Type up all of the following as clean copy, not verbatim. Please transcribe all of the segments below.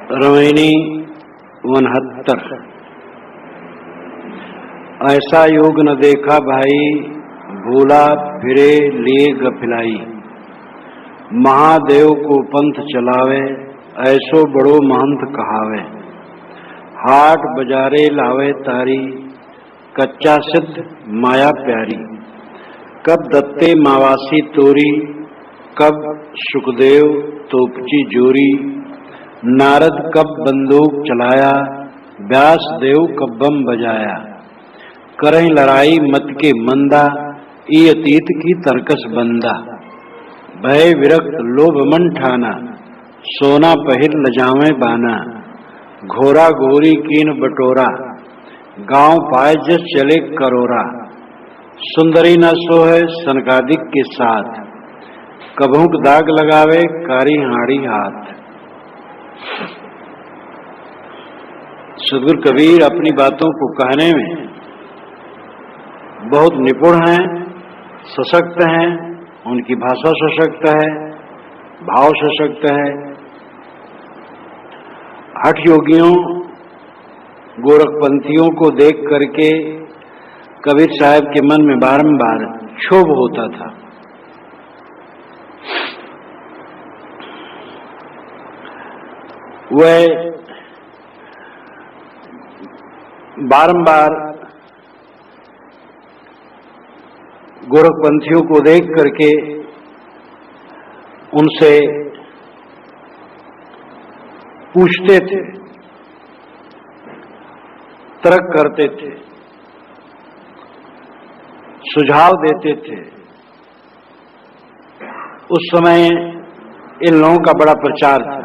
रमैनी 69। ऐसा योग न देखा भाई, भूला फिरे लिए गफिलाई। महादेव को पंथ चलावे, ऐसो बड़ो महंत कहावे। हाट बजारे लावे तारी, कच्चा सिद्ध माया प्यारी। कब दत्ते मावासी तोरी, कब सुखदेव तोपची जोरी। नारद कब बंदूक चलाया, व्यास देव कब बम बजाया। करहीं लड़ाई मत के मंदा, ई अतीत की तरकस बंदा। भय विरक्त लोभ मन ठाना, सोना पहिर लजावे बाना। घोरा घोरी कीन बटोरा, गांव पाए जस चले करोरा। सुंदरी न सोहे सनकादिक के साथ, कभूक दाग लगावे कारी हाड़ी हाथ। सदगुरु कबीर अपनी बातों को कहने में बहुत निपुण हैं, सशक्त हैं। उनकी भाषा सशक्त है, भाव सशक्त है। हठ योगियों गोरखपंथियों को देख करके कबीर साहब के मन में बारंबार क्षोभ होता था। वह बारंबार गोरखपंथियों को देख करके उनसे पूछते थे, तर्क करते थे, सुझाव देते थे। उस समय इन लोगों का बड़ा प्रचार था।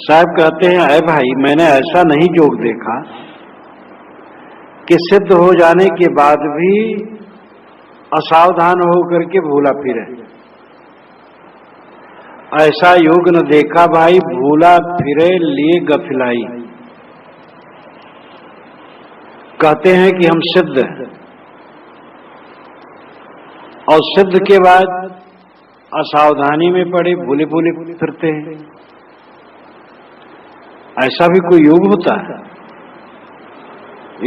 साहब कहते हैं, अरे भाई, मैंने ऐसा नहीं योग देखा कि सिद्ध हो जाने के बाद भी असावधान होकर के भूला फिरे। ऐसा योग न देखा भाई, भूला फिरे लिए गफिलाई। कहते हैं कि हम सिद्ध हैं और सिद्ध के बाद असावधानी में पड़े भूले भूले फिरते हैं। ऐसा भी कोई योग होता है?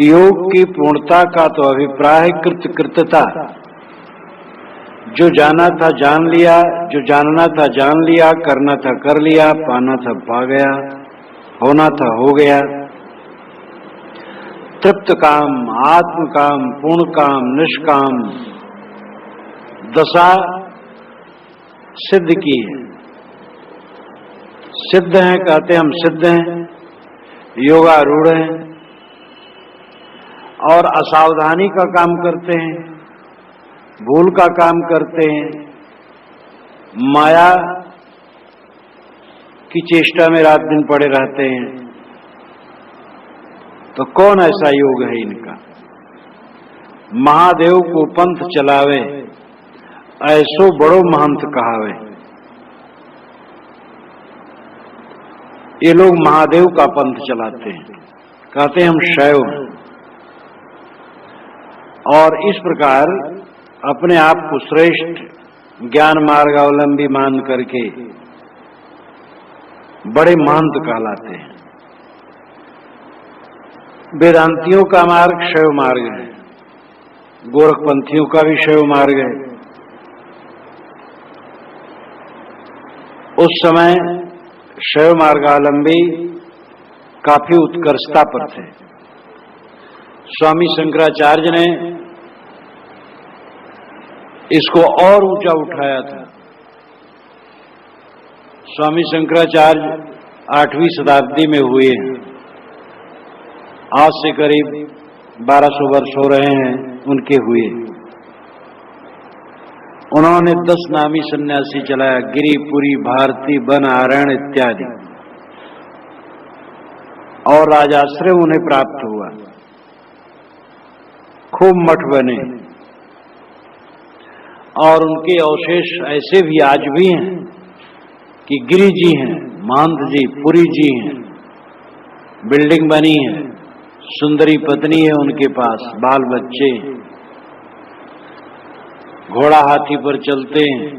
योग की पूर्णता का तो अभिप्राय है कृतकृत्यता। जो जाना था जान लिया, जो जानना था जान लिया, करना था कर लिया, पाना था पा गया, होना था हो गया। तृप्त काम, आत्म काम, पूर्ण काम, निष्काम दशा सिद्ध की है। सिद्ध हैं, कहते हम सिद्ध हैं, योगारूढ़ हैं और असावधानी का काम करते हैं, भूल का काम करते हैं, माया की चेष्टा में रात दिन पड़े रहते हैं। तो कौन ऐसा योग है इनका? महादेव को पंथ चलावे, ऐसो बड़ो महंत कहावे। ये लोग महादेव का पंथ चलाते हैं, कहते हैं हम शैव हैं और इस प्रकार अपने आप को श्रेष्ठ ज्ञान मार्गावलंबी मान करके बड़े महंत कहलाते हैं। वेदांतियों का मार्ग शैव मार्ग है, गोरखपंथियों का भी शैव मार्ग है। उस समय शैव मार्गावलंबी काफी उत्कर्षता पर थे। स्वामी शंकराचार्य ने इसको और ऊंचा उठाया था। स्वामी शंकराचार्य 8वीं शताब्दी में हुए हैं। आज से करीब 1200 वर्ष हो रहे हैं उनके हुए। उन्होंने 10 नामी सन्यासी चलाया, गिरिपुरी, भारती, बन, आरण इत्यादि, और राजाश्रय उन्हें प्राप्त हुआ। खूब मठ बने और उनके अवशेष ऐसे भी आज भी हैं कि गिरि जी हैं, महंत जी, पुरी जी हैं, बिल्डिंग बनी है, सुंदरी पत्नी है उनके पास, बाल बच्चे, घोड़ा हाथी पर चलते हैं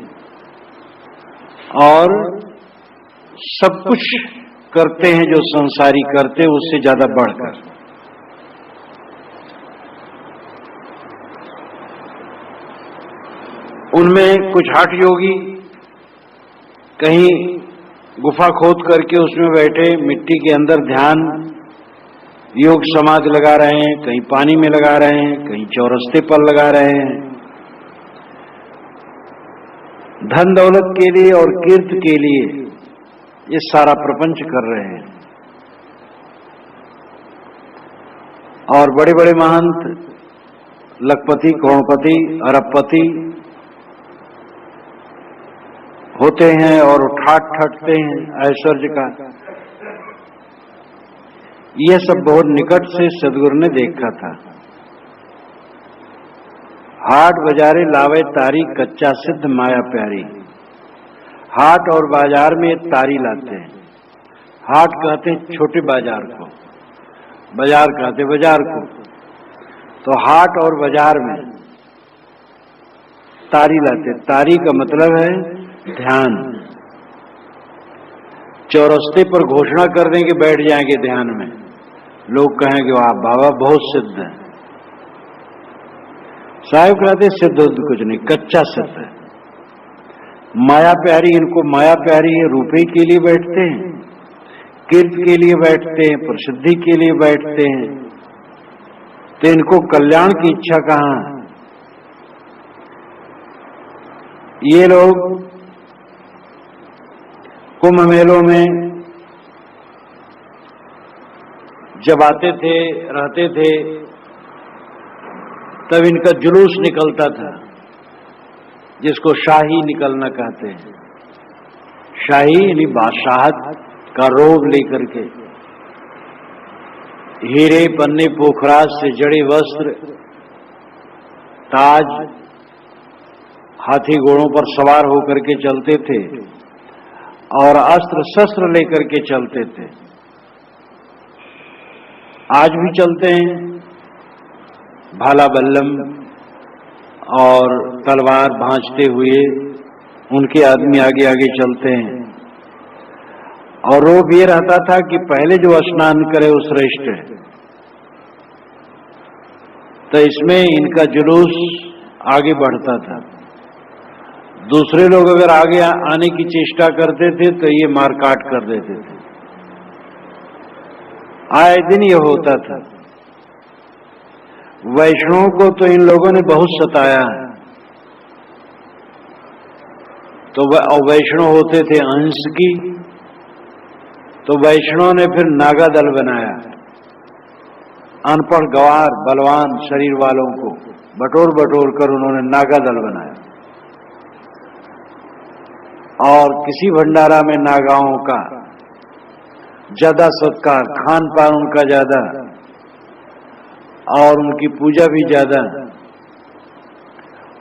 और सब कुछ करते हैं जो संसारी करते, उससे ज्यादा बढ़कर। उनमें कुछ हठ योगी कहीं गुफा खोद करके उसमें बैठे मिट्टी के अंदर ध्यान योग समाधि लगा रहे हैं, कहीं पानी में लगा रहे हैं, कहीं चौरस्ते पर लगा रहे हैं। धन दौलत के लिए और कीर्ति के लिए ये सारा प्रपंच कर रहे हैं। और बड़े बड़े महंत लखपति, करोड़पति, अरबपति होते हैं और ठाट ठटते हैं ऐश्वर्य का। यह सब बहुत निकट से सदगुरु ने देखा था। हाट बाजारे लावे तारी, कच्चा सिद्ध माया प्यारी। हाट और बाजार में तारी लाते हैं। हाट कहते हैं छोटे बाजार को, बाजार कहते बाजार को। तो हाट और बाजार में तारी लाते। तारी का मतलब है ध्यान। चौरस्ते पर घोषणा कर देंगे, बैठ जाएंगे ध्यान में, लोग कहेंगे वाह बाबा बहुत सिद्ध है। साहिब कहते सिद्ध कुछ नहीं, कच्चा सिद्ध है। माया प्यारी, इनको माया प्यारी है। रुपए के लिए बैठते हैं, कीर्ति के लिए बैठते हैं, प्रसिद्धि के लिए बैठते हैं। तो इनको कल्याण की इच्छा कहां है? ये लोग कुंभ मेलों में जब आते थे, रहते थे, तब इनका जुलूस निकलता था, जिसको शाही निकलना कहते हैं। शाही यानी बादशाहत का रोब लेकर के, हीरे पन्ने पोखराज से जड़े वस्त्र, ताज, हाथी घोड़ों पर सवार होकर के चलते थे और अस्त्र शस्त्र लेकर के चलते थे। आज भी चलते हैं, भाला बल्लम और तलवार भांजते हुए उनके आदमी आगे आगे चलते हैं। और रोब ये रहता था कि पहले जो स्नान करे वो श्रेष्ठ है। तो इसमें इनका जुलूस आगे बढ़ता था। दूसरे लोग अगर आगे आने की चेष्टा करते थे तो ये मारकाट कर देते थे। आए दिन ये होता था। वैष्णवों को तो इन लोगों ने बहुत सताया है। तो वैष्णव होते थे अंश की, तो वैष्णव ने फिर नागा दल बनाया। अनपढ़ गवार बलवान शरीर वालों को बटोर बटोर कर उन्होंने नागा दल बनाया। और किसी भंडारा में नागाओं का ज्यादा सत्कार, खान पान उनका ज्यादा और उनकी पूजा भी ज्यादा।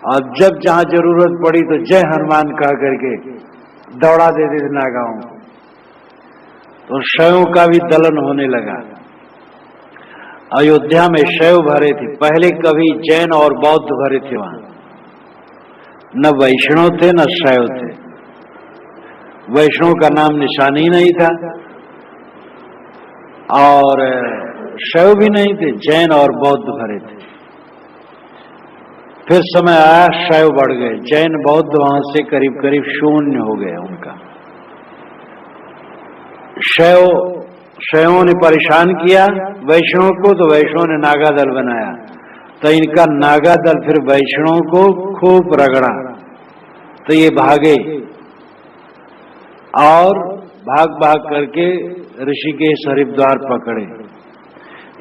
और जब जहां जरूरत पड़ी तो जय हनुमान कह करके दौड़ा देते थे नागाओं को। तो शैवों का भी दलन होने लगा। अयोध्या में शैव भरे थे, पहले कभी जैन और बौद्ध भरे थे वहां। न वैष्णव थे न शैव थे। वैष्णव का नाम निशान ही नहीं था और शैव भी नहीं थे, जैन और बौद्ध भरे थे। फिर समय आया, शैव बढ़ गए, जैन बौद्ध वहां से करीब करीब शून्य हो गए उनका। शैवों ने परेशान किया वैष्णव को, तो वैष्णव ने नागा दल बनाया। तो इनका नागा दल फिर वैष्णव को खूब रगड़ा, तो ये भागे और भाग भाग करके ऋषिकेश हरिद्वार पकड़े।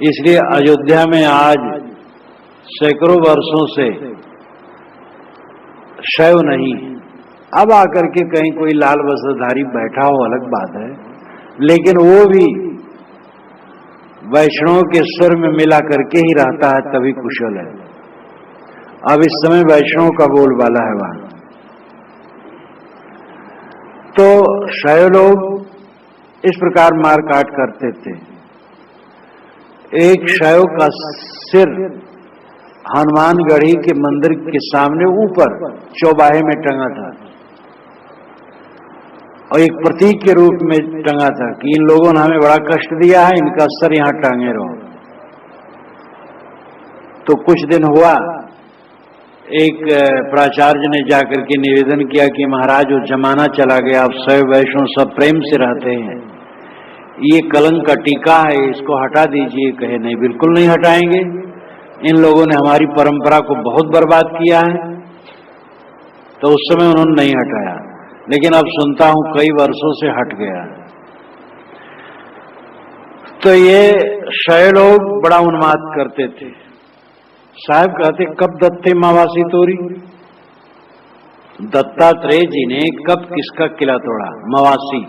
इसलिए अयोध्या में आज सैकड़ों वर्षों से शैव नहीं। अब आकर के कहीं कोई लाल वस्त्रधारी बैठा हो अलग बात है, लेकिन वो भी वैष्णव के स्वर में मिला करके ही रहता है, तभी कुशल है। अब इस समय वैष्णव का बोलबाला है वहां। तो शैव लोग इस प्रकार मारकाट करते थे। एक शैव का सिर हनुमानगढ़ी के मंदिर के सामने ऊपर चौबाहे में टंगा था और एक प्रतीक के रूप में टंगा था कि इन लोगों ने हमें बड़ा कष्ट दिया है, इनका सर यहां टांगे रहो। तो कुछ दिन हुआ, एक प्राचार्य ने जाकर के निवेदन किया कि महाराज वो जमाना चला गया, अब शैव वैष्णव सब प्रेम से रहते हैं, ये कलंक का टीका है, इसको हटा दीजिए। कहे नहीं, बिल्कुल नहीं हटाएंगे, इन लोगों ने हमारी परंपरा को बहुत बर्बाद किया है। तो उस समय उन्होंने नहीं हटाया, लेकिन अब सुनता हूं कई वर्षों से हट गया। तो ये शैव लोग बड़ा उन्माद करते थे। साहब कहते, कब दत्ते मावासी तोरी? दत्तात्रेय जी ने कब किसका किला तोड़ा? मवासी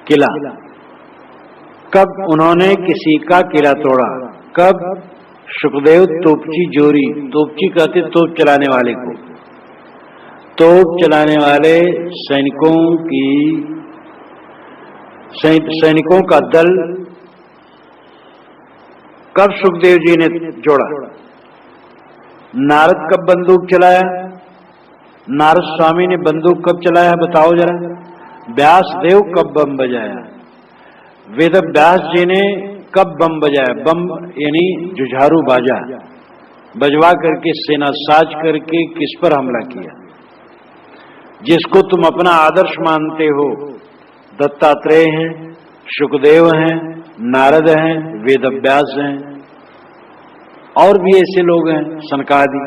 किला। कब उन्होंने किसी का किला तोड़ा? कब? सुखदेव तोपची जोरी। तोपची कहते तोप चलाने वाले को, तोप चलाने वाले सैनिकों का दल कब सुखदेव जी ने जोड़ा? नारद कब बंदूक चलाया? नारद स्वामी ने बंदूक कब चलाया, बताओ जरा। व्यास देव कब बम बजाया? वेद व्यास जी ने कब बम बजाया? बम यानी जुझारू बाजा बजवा करके, सेना साज करके किस पर हमला किया? जिसको तुम अपना आदर्श मानते हो, दत्तात्रेय हैं, सुखदेव हैं, नारद हैं, वेद व्यास हैं, और भी ऐसे लोग हैं, सनकादि।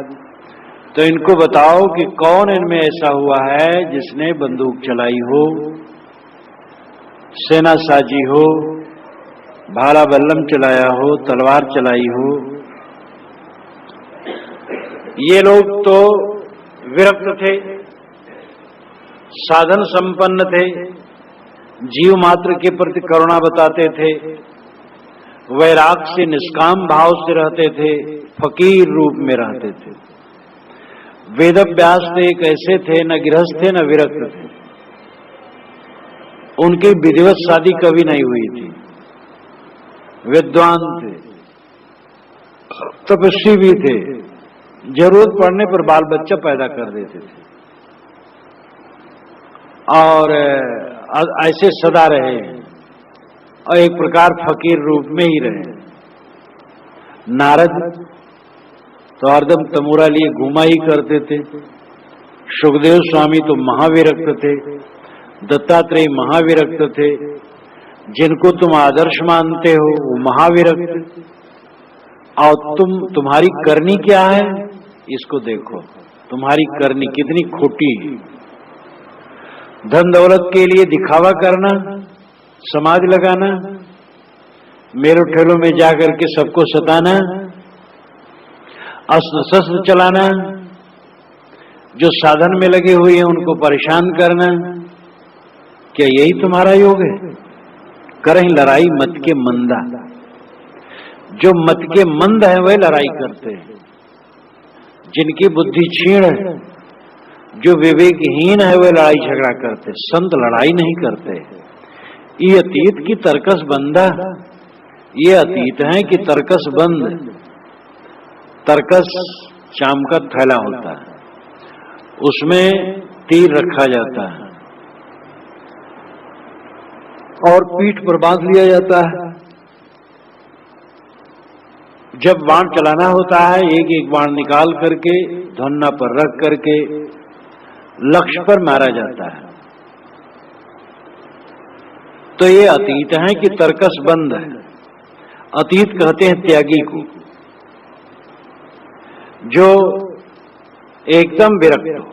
तो इनको बताओ कि कौन इनमें ऐसा हुआ है जिसने बंदूक चलाई हो, सेना साजी हो, भाला बल्लम चलाया हो, तलवार चलाई हो। ये लोग तो विरक्त थे, साधन संपन्न थे, जीव मात्र के प्रति करुणा बताते थे, वैराग से निष्काम भाव से रहते थे, फकीर रूप में रहते थे। वेद व्यास थे एक ऐसे थे, न गृहस्थ थे न विरक्त थे। उनकी विधिवत शादी कभी नहीं हुई थी, विद्वान थे, तपस्वी भी थे, जरूरत पड़ने पर बाल बच्चा पैदा कर देते थे, और ऐसे सदा रहे, और एक प्रकार फकीर रूप में ही रहे। नारद तो हरदम तमूरा लिए घुमा ही करते थे, सुखदेव स्वामी तो महाविरक्त थे, दत्तात्रेय महाविरक्त थे, जिनको तुम आदर्श मानते हो वो महाविरक्त। और तुम्हारी करनी क्या है, इसको देखो, तुम्हारी करनी कितनी खोटी है। धन दौलत के लिए दिखावा करना, समाधि लगाना, मेलों ठेलों में जाकर के सबको सताना, अस्त्र शस्त्र चलाना, जो साधन में लगे हुए हैं उनको परेशान करना, क्या यही तुम्हारा योग है? करें लड़ाई मत के मंदा। जो मत के मंद है वह लड़ाई करते हैं, जिनकी बुद्धि क्षीण है, जो विवेकहीन है वह लड़ाई झगड़ा करते। संत लड़ाई नहीं करते। ये अतीत की तर्कस बंदा, ये अतीत है कि तर्कस बंद। तर्कस चाम का थैला होता है, उसमें तीर रखा जाता है और पीठ पर बांध लिया जाता है। जब बाण चलाना होता है, एक एक बाण निकाल करके धन्ना पर रख करके लक्ष्य पर मारा जाता है। तो ये अतीत है कि तर्कस बंद है। अतीत कहते हैं त्यागी को, जो एकदम विरक्त हो।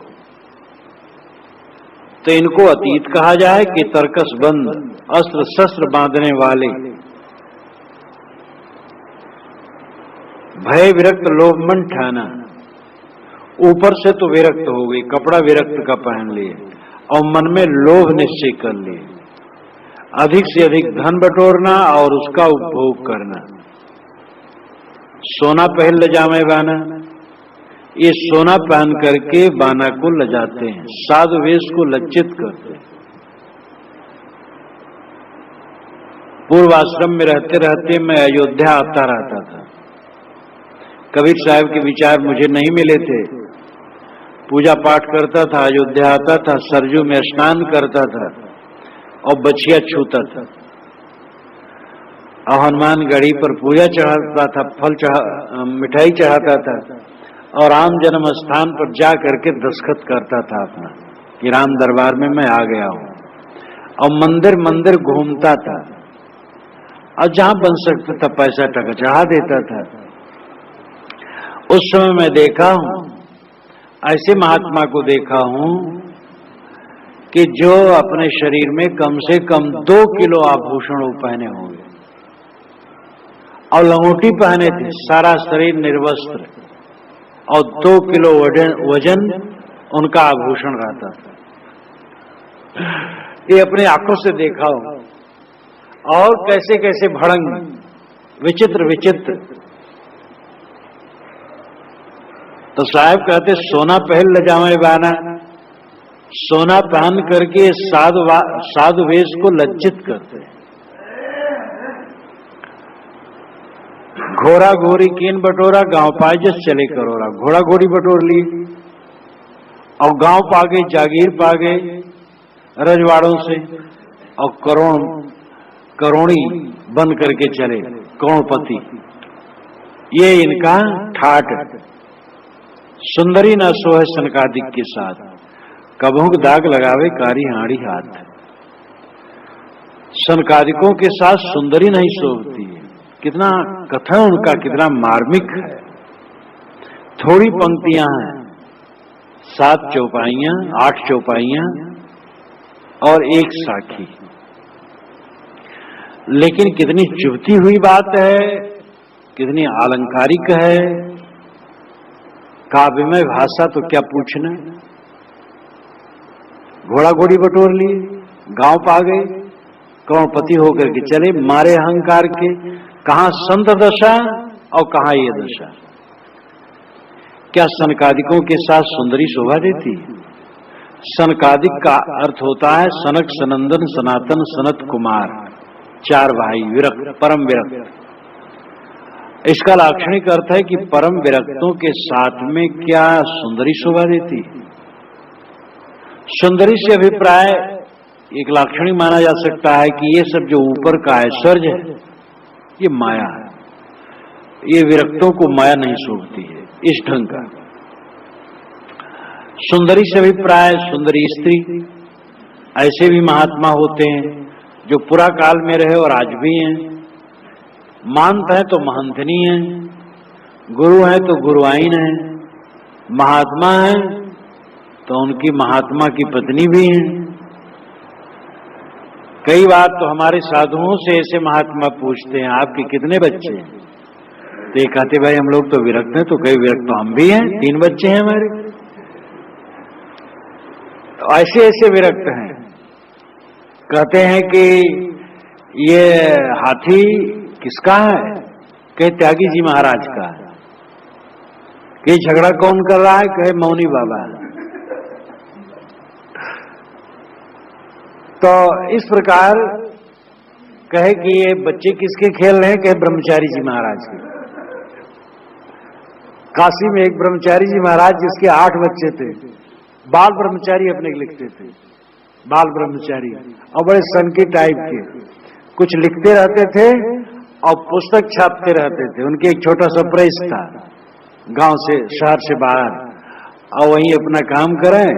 तो इनको अतीत कहा जाए कि तर्कस बंद, अस्त्र शस्त्र बांधने वाले, भय विरक्त लोभ मन ठाना। ऊपर से तो विरक्त हो गई, कपड़ा विरक्त का पहन लिए और मन में लोभ निश्चय कर लिए, अधिक से अधिक धन बटोरना और उसका उपभोग करना। सोना पहन ले जामे बाना, ये सोना पहन करके बाना को लजाते हैं, साधु वेश को लज्जित करते हैं। पूर्व आश्रम में रहते रहते मैं अयोध्या आता रहता था। कबीर साहब के विचार मुझे नहीं मिले थे, पूजा पाठ करता था, अयोध्या आता था, सरजू में स्नान करता था और बछिया छूता था। और हनुमान गढ़ी पर पूजा चढ़ाता था, मिठाई चढ़ाता था और राम जन्म स्थान पर जा करके दस्तखत करता था अपना कि राम दरबार में मैं आ गया हूं। और मंदिर मंदिर घूमता था और जहां बन सकता था पैसा टका चढ़ा देता था। उस समय मैं देखा हूं, ऐसे महात्मा को देखा हूं कि जो अपने शरीर में कम से कम 2 किलो आभूषण पहने होंगे और लंगोटी पहने थे, सारा शरीर निर्वस्त्र और 2 किलो वजन उनका आभूषण रहता था। ये अपने आंखों से देखा हो। और कैसे कैसे भड़ंग, विचित्र विचित्र। तो साहब कहते सोना पहन ले जावे बाना, सोना पहन करके साधु वेश को लज्जित करते। घोड़ा घोड़ी कीन बटोरा, गांव पाजस चले करोरा। घोड़ा घोड़ी बटोर ली और गांव पागे, जागीर पागे रजवाड़ों से, और करोड़ी बन करके चले, करोड़पति। ये इनका ठाट। सुंदरी न सोहे सनकादिक के साथ, कभों दाग लगावे कारी हाड़ी हाथ। सनकादिकों के साथ सुंदरी नहीं सोती है। कितना कथन उनका कितना मार्मिक है। थोड़ी पंक्तियां हैं, 7 चौपाइयां, 8 चौपाइयां और 1 साखी, लेकिन कितनी चुभती हुई बात है, कितनी आलंकारिक है। काव्यमय भाषा तो क्या पूछना। घोड़ा घोड़ी बटोर लिए, गांव पा गए, करोड़पति होकर के चले, मारे अहंकार के। कहां संत दशा और कहां ये दशा। क्या सनकादिकों के साथ सुंदरी शोभा देती? सनकादिक का अर्थ होता है सनक, सनंदन, सनातन, सनत कुमार, 4 भाई विरक्त, परम विरक्त। इसका लाक्षणिक अर्थ है कि परम विरक्तों के साथ में क्या सुंदरी शोभा देती? सुंदरी से अभिप्राय एक लाक्षणिक माना जा सकता है कि ये सब जो ऊपर का है, स्वर्ग है, ये माया है। ये विरक्तों को माया नहीं शोभती है इस ढंग का। सुंदरी से अभिप्राय सुंदरी स्त्री। ऐसे भी महात्मा होते हैं जो पुरा काल में रहे और आज भी हैं। महंत है तो महंतनी है, गुरु है तो गुरुआइन है, महात्मा है तो उनकी महात्मा की पत्नी भी है। कई बार तो हमारे साधुओं से ऐसे महात्मा पूछते हैं आपके कितने बच्चे हैं? तो ये कहते भाई हम लोग तो विरक्त हैं। तो कई विरक्त तो हम भी हैं, 3 बच्चे हैं हमारे। तो ऐसे ऐसे विरक्त हैं। कहते हैं कि ये हाथी किसका है? कहे त्यागी जी महाराज का है। कि झगड़ा कौन कर रहा है? कहे मौनी बाबा है। तो इस प्रकार कहे कि ये बच्चे किसके खेल रहे हैं? कहे ब्रह्मचारी जी महाराज के। काशी में एक ब्रह्मचारी जी महाराज जिसके 8 बच्चे थे, बाल ब्रह्मचारी अपने लिखते थे, बाल ब्रह्मचारी, और बड़े सन की टाइप के, कुछ लिखते रहते थे और पुस्तक छापते रहते थे। उनके एक छोटा सा प्रेस था गांव से, शहर से बाहर, और वहीं अपना काम करें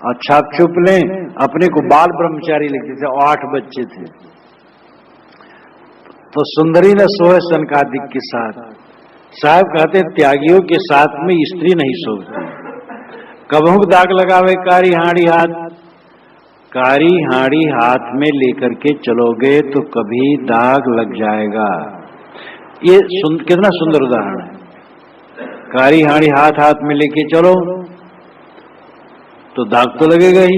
और छाप छुप लें। अपने को बाल ब्रह्मचारी लिखते थे और 8 बच्चे थे। तो सुंदरी न सोए सनकादिक के साथ। साहब कहते त्यागियों के साथ में स्त्री नहीं सोती। कभों दाग लगावे कारी हाड़ी हाथ। कारी हाड़ी हाथ में लेकर के चलोगे तो कभी दाग लग जाएगा। ये कितना सुंदर उदाहरण है। कारी हाड़ी हाथ हाथ में लेके चलो तो दाग तो लगेगा ही।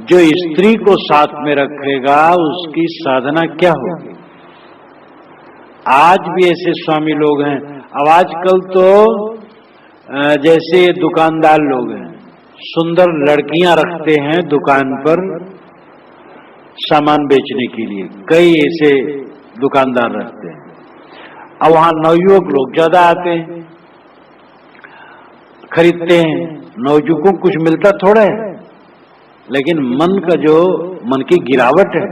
जो स्त्री को साथ में रखेगा उसकी साधना क्या होगी? आज भी ऐसे स्वामी लोग हैं। अब आजकल तो जैसे दुकानदार लोग हैं, सुंदर लड़कियां रखते हैं दुकान पर सामान बेचने के लिए। कई ऐसे दुकानदार रखते हैं। अब वहां नवयुवक लोग ज्यादा आते हैं। खरीदते हैं, नवजुवकों को कुछ मिलता थोड़ा है, लेकिन मन का जो मन की गिरावट है,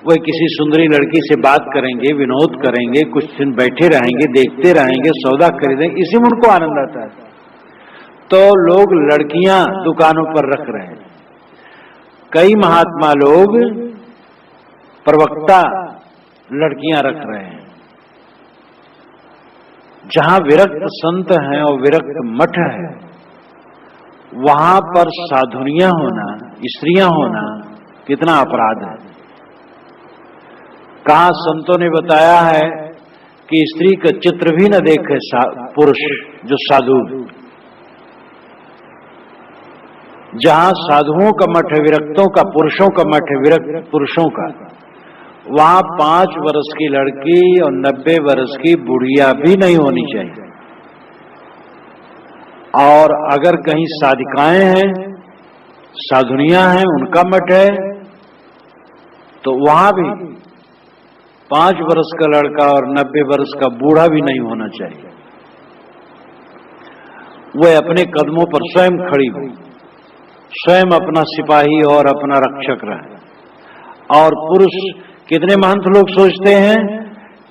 वह किसी सुंदरी लड़की से बात करेंगे, विनोद करेंगे, कुछ दिन बैठे रहेंगे, देखते रहेंगे, सौदा खरीदेंगे, इसी में उनको आनंद आता है। तो लोग लड़कियां दुकानों पर रख रहे हैं। कई महात्मा लोग प्रवक्ता लड़कियां रख रहे हैं। जहां विरक्त संत हैं और विरक्त मठ है, वहां पर साधुनियां होना, स्त्रियां होना कितना अपराध है। कहा संतों ने बताया है कि स्त्री का चित्र भी न देखे पुरुष जो साधु। जहां साधुओं का मठ है, विरक्तों का, पुरुषों का मठ है, विरक्त पुरुषों का, वहां 5 वर्ष की लड़की और 90 वर्ष की बुढ़िया भी नहीं होनी चाहिए। और अगर कहीं साधिकाएं हैं, साधुनियां हैं, उनका मठ है, तो वहां भी 5 वर्ष का लड़का और 90 वर्ष का बूढ़ा भी नहीं होना चाहिए। वह अपने कदमों पर स्वयं खड़ी हो, स्वयं अपना सिपाही और अपना रक्षक रहे। और पुरुष, कितने महंत लोग सोचते हैं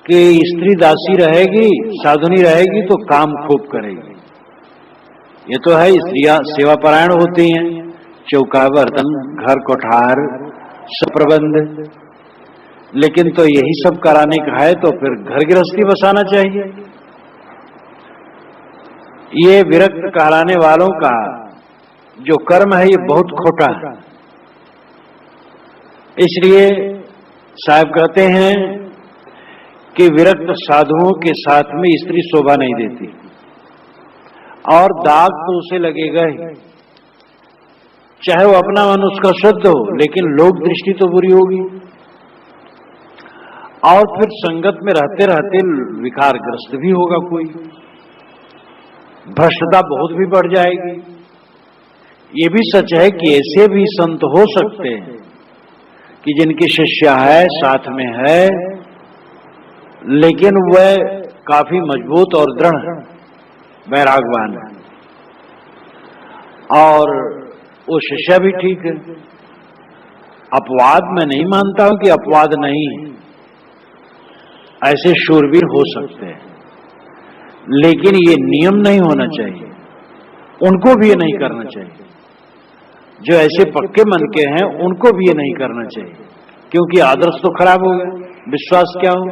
कि स्त्री दासी रहेगी, साधुनी रहेगी तो काम खूब करेगी। ये तो है, स्त्रियां सेवापरायण होती हैं, चौका बर्तन, घर कोठार सब प्रबंध। लेकिन तो यही सब कराने का है तो फिर घर गृहस्थी बसाना चाहिए। ये विरक्त कहलाने वालों का जो कर्म है, ये बहुत खोटा है। इसलिए साहब कहते हैं कि विरक्त साधुओं के साथ में स्त्री शोभा नहीं देती, और दाग तो उसे लगेगा ही, चाहे वो अपना मन उसका शुद्ध हो, लेकिन लोक दृष्टि तो बुरी होगी। और फिर संगत में रहते रहते विकारग्रस्त भी होगा, कोई भ्रष्टता बहुत भी बढ़ जाएगी। ये भी सच है कि ऐसे भी संत हो सकते हैं कि जिनकी शिष्या है, साथ में है, लेकिन वह काफी मजबूत और दृढ़ वैरागवान है, और वो शिष्या भी ठीक है। अपवाद मैं नहीं मानता हूं कि अपवाद नहीं है, ऐसे शूरवीर हो सकते हैं, लेकिन ये नियम नहीं होना चाहिए। उनको भी ये नहीं करना चाहिए। जो ऐसे पक्के मन के हैं, उनको भी ये नहीं करना चाहिए, क्योंकि आदर्श तो खराब हो गया, विश्वास क्या हो।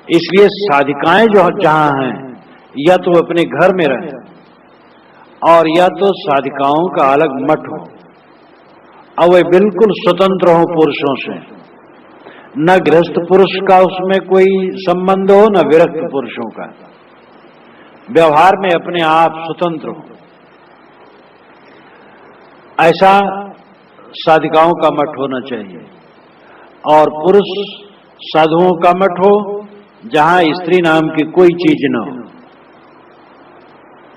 इसलिए साधिकाएं जो जहां हैं, या तो अपने घर में रहे, और या तो साधिकाओं का अलग मठ हो, और वे बिल्कुल स्वतंत्र हो पुरुषों से। न गृहस्थ पुरुष का उसमें कोई संबंध हो, न विरक्त पुरुषों का। व्यवहार में अपने आप स्वतंत्र हो, ऐसा साधिकाओं का मठ होना चाहिए। और पुरुष साधुओं का मठ हो, जहां स्त्री नाम की कोई चीज न हो,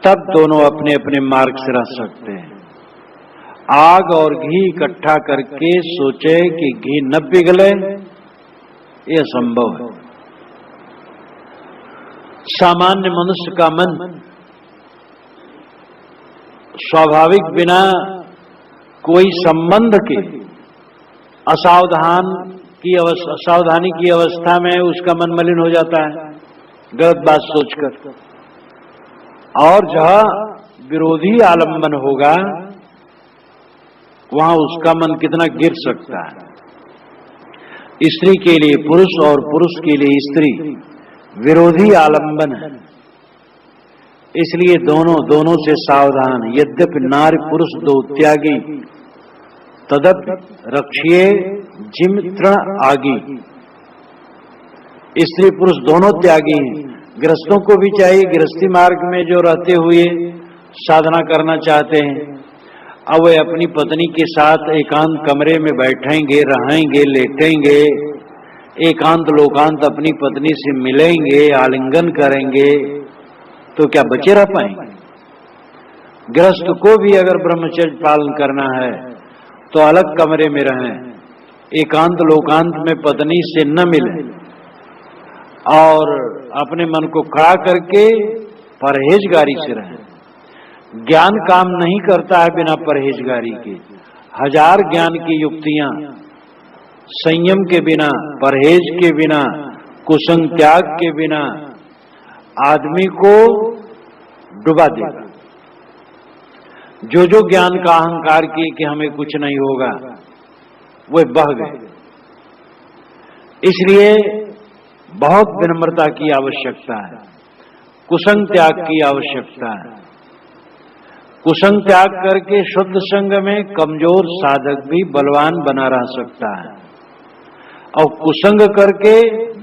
तब दोनों अपने अपने मार्ग से रह सकते हैं। आग और घी इकट्ठा करके सोचे कि घी न पिघले, यह संभव है। सामान्य मनुष्य का मन स्वाभाविक बिना कोई संबंध के असावधानी की अवस्था में उसका मन मलिन हो जाता है, गलत बात सोचकर। और जहां विरोधी आलंबन होगा, वहां उसका मन कितना गिर सकता है। स्त्री के लिए पुरुष और पुरुष के लिए स्त्री विरोधी आलंबन है, इसलिए दोनों से सावधान। यद्यपि नारी पुरुष दो त्यागी, तदप रक्षिए जिम तृण आगी। स्त्री पुरुष दोनों त्यागी हैं। गृहस्थों को भी चाहिए, गृहस्थी मार्ग में जो रहते हुए साधना करना चाहते हैं, अब वे अपनी पत्नी के साथ एकांत कमरे में बैठेंगे, रहेंगे, लेटेंगे, एकांत लोकांत अपनी पत्नी से मिलेंगे, आलिंगन करेंगे, तो क्या बचे रह पाएंगे? गृहस्थ को भी अगर ब्रह्मचर्य पालन करना है तो अलग कमरे में रहें, एकांत लोकांत में पत्नी से न मिले, और अपने मन को खड़ा करके परहेजगारी से रहें। ज्ञान काम नहीं करता है बिना परहेजगारी के। हजार ज्ञान की युक्तियां संयम के बिना, परहेज के बिना, कुसंग त्याग के बिना आदमी को डुबा देगा। जो जो ज्ञान का अहंकार किए कि हमें कुछ नहीं होगा, वो बह गए। इसलिए बहुत विनम्रता की आवश्यकता है, कुसंग त्याग की आवश्यकता है। कुसंग त्याग करके शुद्ध संग में कमजोर साधक भी बलवान बना रह सकता है, और कुसंग करके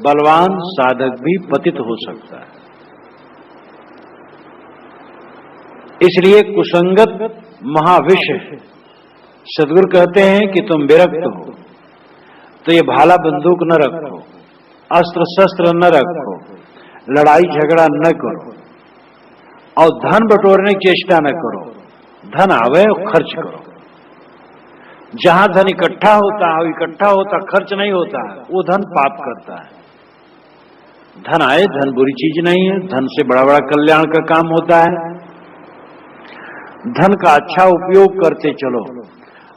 बलवान साधक भी पतित हो सकता है। इसलिए कुसंगत महाविष है। सदगुरु कहते हैं कि तुम विरक्त हो तो ये भाला बंदूक न रखो, अस्त्र शस्त्र न रखो, लड़ाई झगड़ा न करो, और धन बटोरने की चेष्टा न करो। धन आवे और खर्च करो। जहां धन इकट्ठा होता खर्च नहीं होता है, वो धन पाप करता है। धन आए, धन बुरी चीज नहीं है, धन से बड़ा बड़ा कल्याण का काम होता है। धन का अच्छा उपयोग करते चलो।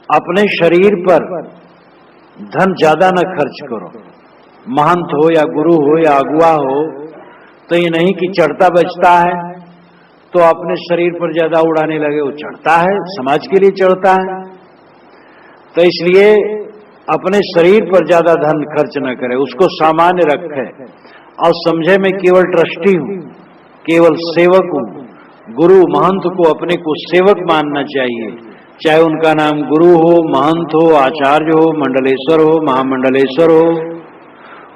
अपने शरीर पर धन ज्यादा न खर्च करो। महंत हो या गुरु हो या अगुआ हो, तो ये नहीं कि चढ़ता बचता है तो अपने शरीर पर ज्यादा उड़ाने लगे। वो चढ़ता है, समाज के लिए चढ़ता है, तो इसलिए अपने शरीर पर ज्यादा धन खर्च न करे, उसको सामान्य रखे और समझे मैं केवल ट्रस्टी हूं, केवल सेवक हूं। गुरु महंत को अपने को सेवक मानना चाहिए, चाहे उनका नाम गुरु हो, महंत हो, आचार्य हो, मंडलेश्वर हो, महामंडलेश्वर हो।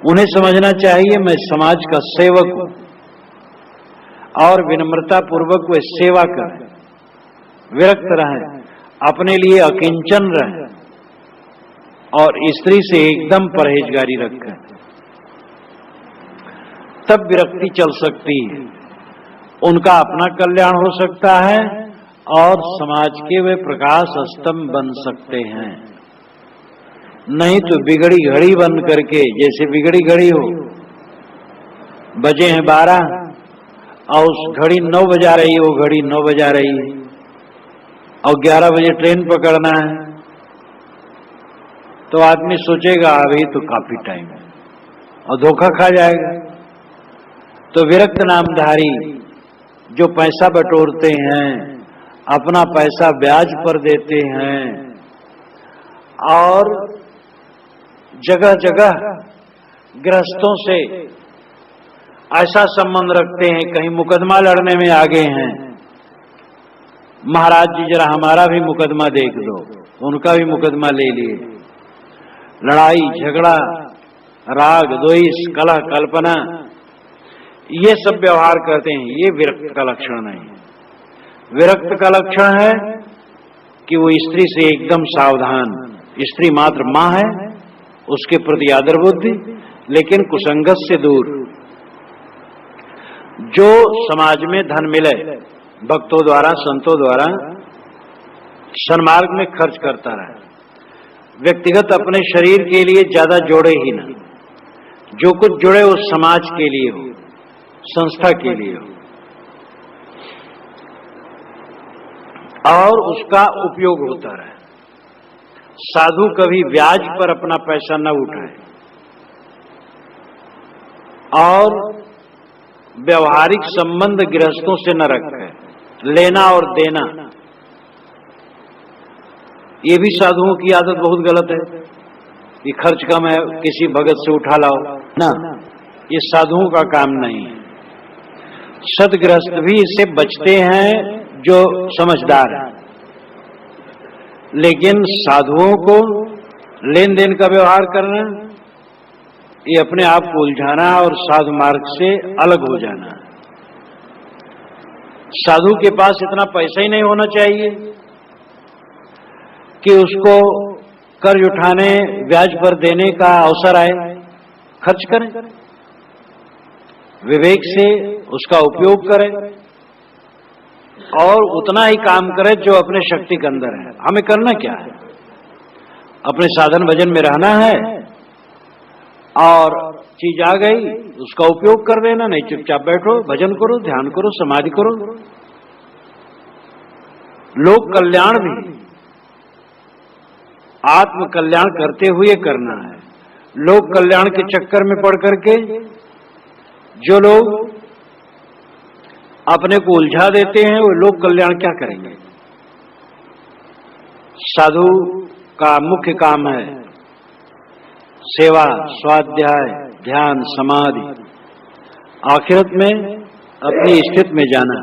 उन्हें समझना चाहिए मैं समाज का सेवक हूं, और विनम्रता पूर्वक वे सेवा करें, विरक्त रहें, अपने लिए अकिंचन रहें, और स्त्री से एकदम परहेजगारी रखें। तब विरक्ति चल सकती है, उनका अपना कल्याण हो सकता है और समाज के वे प्रकाश स्तंभ बन सकते हैं। नहीं तो बिगड़ी घड़ी बन करके, जैसे बिगड़ी घड़ी हो, बजे हैं 12 और उस घड़ी 9 बजा रही है, वो घड़ी 9 बजा रही है, और 11 बजे ट्रेन पकड़ना है, तो आदमी सोचेगा अभी तो काफी टाइम है, और धोखा खा जाएगा। तो विरक्त नामधारी जो पैसा बटोरते हैं, अपना पैसा ब्याज पर देते हैं, और जगह जगह गृहस्थों से ऐसा संबंध रखते हैं, कहीं मुकदमा लड़ने में आगे हैं, महाराज जी जरा हमारा भी मुकदमा देख दो, उनका भी मुकदमा ले लिए। लड़ाई झगड़ा, राग द्वेष, कलह कल्पना, ये सब व्यवहार करते हैं। ये विरक्त का लक्षण नहीं। विरक्त का लक्षण है कि वो स्त्री से एकदम सावधान, स्त्री मात्र मां है, उसके प्रति आदर बुद्धि, लेकिन कुसंगत से दूर। जो समाज में धन मिले भक्तों द्वारा, संतों द्वारा, सन्मार्ग में खर्च करता रहे, व्यक्तिगत अपने शरीर के लिए ज्यादा जोड़े ही ना। जो कुछ जुड़े उस समाज के लिए हो, संस्था के लिए हो, और उसका उपयोग होता रहे। साधु कभी ब्याज पर अपना पैसा न उठाए, और व्यवहारिक संबंध गृहस्थों से न रखे। लेना और देना, ये भी साधुओं की आदत बहुत गलत है कि खर्च कम है, किसी भगत से उठा लाओ ना, ये साधुओं का काम नहीं है। सदगृहस्थ भी इससे बचते हैं जो समझदार है, लेकिन साधुओं को लेन देन का व्यवहार करना, ये अपने आप को उलझाना और साधु मार्ग से अलग हो जाना। साधु के पास इतना पैसा ही नहीं होना चाहिए कि उसको कर्ज उठाने, ब्याज पर देने का अवसर आए, खर्च करें, विवेक से उसका उपयोग करें, और उतना ही काम करें जो अपने शक्ति के अंदर है। हमें करना क्या है? अपने साधन भजन में रहना है और चीज आ गई उसका उपयोग कर लेना, नहीं चुपचाप बैठो, भजन करो, ध्यान करो, समाधि करो। लोक कल्याण भी आत्म कल्याण करते हुए करना है। लोक कल्याण के चक्कर में पड़ करके जो लोग अपने को उलझा देते हैं वो लोक कल्याण क्या करेंगे। साधु का मुख्य काम है सेवा, स्वाध्याय, ध्यान, समाधि, आखिरत में अपनी स्थिति में जाना।